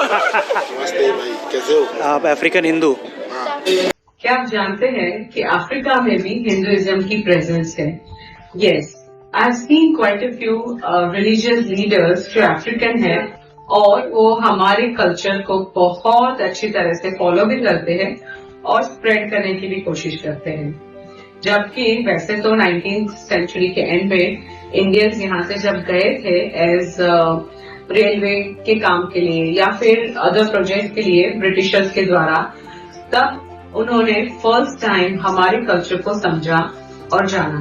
नमस्ते भाई, कैसे हो आप अफ्रीकन हिंदू? क्या आप जानते हैं कि अफ्रीका में भी हिंदुइज्म की प्रेजेंस है? Yes, I have seen quite a few religious leaders जो अफ्रीकन है और वो हमारे कल्चर को बहुत अच्छी तरह से फॉलो भी करते हैं और स्प्रेड करने की भी कोशिश करते हैं। जबकि वैसे तो 19th सेंचुरी के एंड में इंडियंस यहाँ से जब गए थे एज रेलवे के काम के लिए या फिर अदर प्रोजेक्ट के लिए ब्रिटिशर्स के द्वारा, तब उन्होंने फर्स्ट टाइम हमारे कल्चर को समझा और जाना।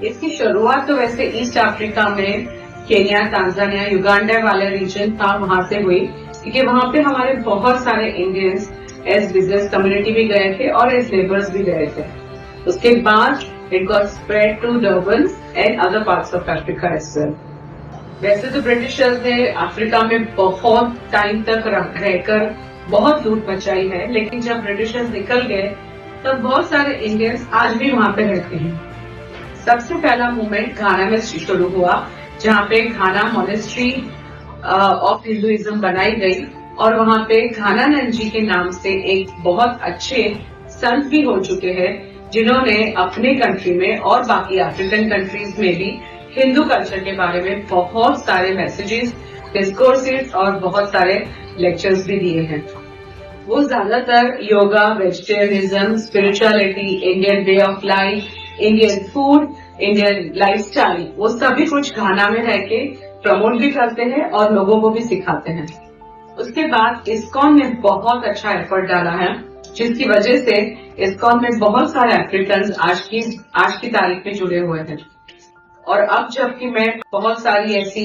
इसकी शुरुआत तो वैसे ईस्ट अफ्रीका में केन्या, तांजानिया, युगांडा वाले रीजन था, वहां से हुई, क्योंकि वहां पे हमारे बहुत सारे इंडियंस एज बिजनेस कम्युनिटी भी गए थे और एज लेबर्स भी गए थे। उसके बाद it got spread to Durban and other parts of Africa as well. वैसे तो ब्रिटिशर्स ने अफ्रीका में बहुत टाइम तक रहकर बहुत लूट मचाई है, लेकिन जब ब्रिटिशर्स निकल गए तब बहुत सारे इंडियंस आज भी वहां पे रहते हैं। सबसे पहला मूवमेंट घाना में शुरू हुआ, जहां पे घाना मोनेस्ट्री ऑफ हिंदुइज्म बनाई गई और वहां पे घानानंद जी के नाम से एक बहुत अच्छे संत भी हो चुके हैं, जिन्होंने अपने कंट्री में और बाकी अफ्रीकन कंट्रीज में भी हिंदू कल्चर के बारे में बहुत सारे मैसेजेस, डिस्कोर्सेस और बहुत सारे लेक्चर्स भी दिए हैं। वो ज्यादातर yoga, vegetarianism, spirituality, Indian way of life, Indian food, Indian lifestyle, वो सभी कुछ घाना में रह के प्रमोट भी करते हैं और लोगों को भी सिखाते हैं। उसके बाद इस्कॉन ने बहुत अच्छा एफर्ट डाला है, जिसकी वजह से इस्कॉन में बहुत सारे अफ्रीकन आज की तारीख में जुड़े हुए हैं। और अब जबकि मैं बहुत सारी ऐसी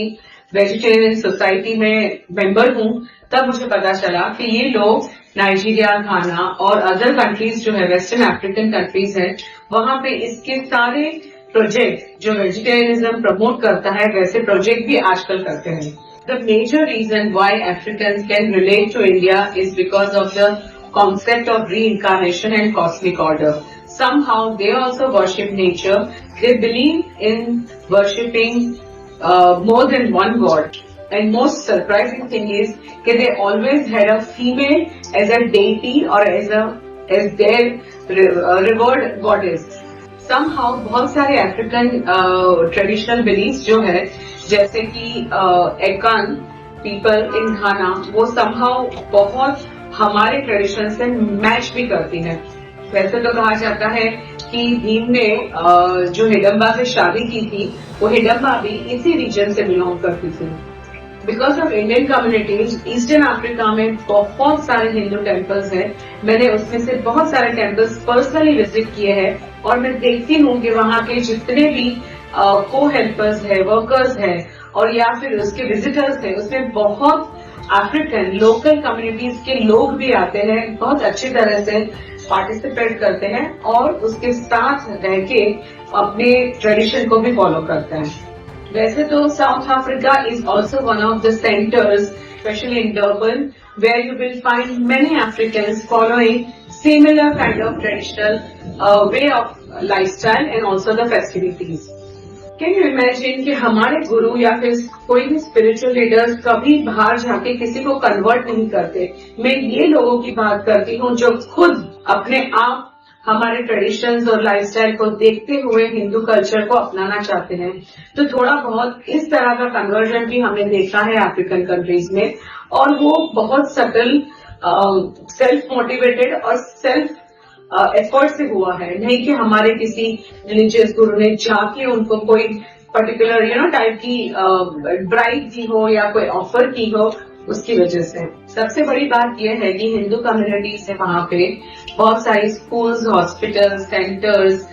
वेजिटेरियन सोसाइटी में मेंबर हूं, तब मुझे पता चला कि ये लोग नाइजीरिया, घाना और अदर कंट्रीज जो है, वेस्टर्न अफ्रीकन कंट्रीज है, वहां पे इसके सारे प्रोजेक्ट जो वेजिटेरियनिज्म प्रमोट करता है, वैसे प्रोजेक्ट भी आजकल करते हैं। The major reason why African can relate to India is because of the concept of reincarnation and cosmic order. Somehow they also worship nature. They believe in worshipping more than one god. And most surprising thing is that they always had a female as a deity or as their revered goddess. Somehow बहुत सारे African traditional beliefs जो है, जैसे कि Akan people in Ghana, वो somehow बहुत हमारे tradition से मैच भी करती है। वैसे तो कहा जाता है कि भीम ने जो हिडम्बा से शादी की थी, वो हिडम्बा भी इसी रीजन से बिलोंग करती थी। Because of Indian communities eastern Africa में बहुत सारे हिंदू टेम्पल्स हैं। मैंने उसमें से बहुत सारे टेम्पल्स पर्सनली विजिट किए हैं और मैं देखती हूँ कि वहाँ के जितने भी को हेल्पर्स है, वर्कर्स है और या फिर उसके विजिटर्स है, उसमें बहुत अफ्रीकन लोकल कम्युनिटीज के लोग भी आते हैं, बहुत अच्छी तरह से पार्टिसिपेट करते हैं और उसके साथ रह के अपने ट्रेडिशन को भी फॉलो करते हैं। वैसे तो South Africa is also one of the centres, specially in Durban, where you will find many Africans following similar kind of traditional way of lifestyle and also the festivities. Can you imagine कि हमारे गुरु या फिर कोई भी spiritual leaders कभी बाहर जाके किसी को कन्वर्ट नहीं करते। मैं ये लोगों की बात करती हूँ जो खुद अपने आप हमारे ट्रेडिशंस और लाइफस्टाइल को देखते हुए हिंदू कल्चर को अपनाना चाहते हैं। तो थोड़ा बहुत इस तरह का कन्वर्जन भी हमने देखा है अफ्रीकन कंट्रीज में, और वो बहुत सटल, सेल्फ मोटिवेटेड और सेल्फ एफर्ट से हुआ है, नहीं कि हमारे किसी रिलीजियस गुरु ने जाके उनको कोई पर्टिकुलर टाइप की ब्राइड दी हो या कोई ऑफर की हो, उसकी वजह से। सबसे बड़ी बात यह है कि हिंदू कम्युनिटीज है, वहां पे बहुत सारी स्कूल्स, हॉस्पिटल्स, सेंटर्स,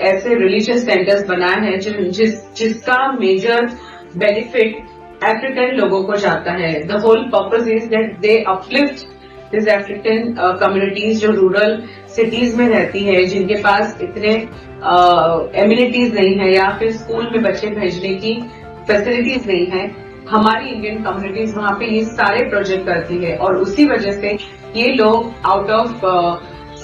ऐसे रिलीजियस सेंटर्स बनाए हैं जिसका मेजर बेनिफिट अफ्रीकन लोगों को जाता है। The whole purpose is that they uplift this African communities जो रूरल सिटीज में रहती है, जिनके पास इतने एम्यूनिटीज नहीं है या फिर स्कूल में बच्चे भेजने की फैसिलिटीज नहीं है। हमारी इंडियन कम्युनिटीज वहां पे ये सारे प्रोजेक्ट करती है और उसी वजह से ये लोग आउट ऑफ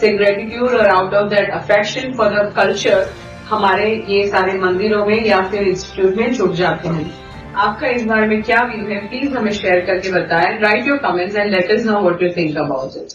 ग्रेटिट्यूड और out of that affection for the culture हमारे ये सारे मंदिरों में या फिर इंस्टीट्यूट में जुड़ जाते हैं। आपका इस बारे में क्या व्यू है, प्लीज हमें शेयर करके बताएं. Right your comments and let us know what you think about it.